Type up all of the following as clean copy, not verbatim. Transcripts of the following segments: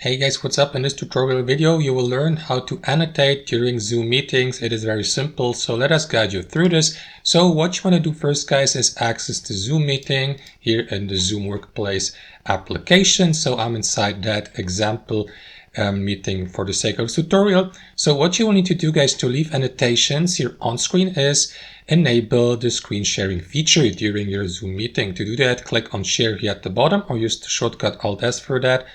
Hey guys, what's up? In this tutorial video, you will learn how to annotate during Zoom meetings. It is very simple, so let us guide you through this. So what you want to do first, guys, is access the Zoom meeting here in the Zoom Workplace application. So I'm inside that example meeting for the sake of this tutorial. So what you will need to do, guys, to leave annotations here on screen is enable the screen sharing feature during your Zoom meeting. To do that, click on share here at the bottom or use the shortcut Alt-S for that.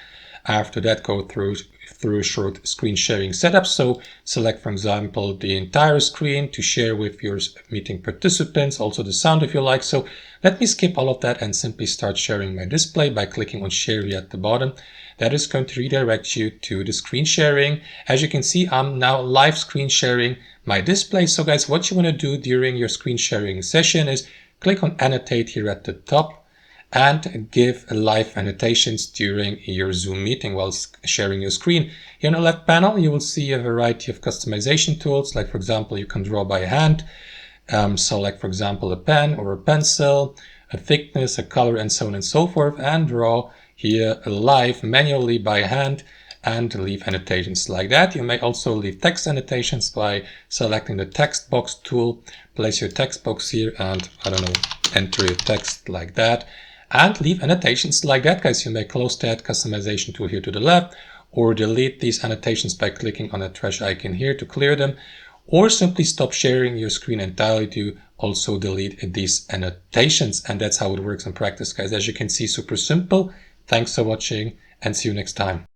After that, go through short screen sharing setup. So select, for example, the entire screen to share with your meeting participants, also the sound if you like. So let me skip all of that and simply start sharing my display by clicking on share here at the bottom. That is going to redirect you to the screen sharing. As you can see, I'm now live screen sharing my display. So guys, what you want to do during your screen sharing session is click on Annotate here at the top and give live annotations during your Zoom meeting while sharing your screen. Here on the left panel, you will see a variety of customization tools. Like, for example, you can draw by hand. Select, for example, a pen or a pencil, a thickness, a color, and so on and so forth, and draw here live manually by hand and leave annotations like that. You may also leave text annotations by selecting the text box tool. Place your text box here and, I don't know, enter your text like that. And leave annotations like that, guys. You may close that customization tool here to the left, or delete these annotations by clicking on the trash icon here to clear them, or simply stop sharing your screen entirely to also delete these annotations. And that's how it works in practice, guys. As you can see, super simple. Thanks for watching and see you next time.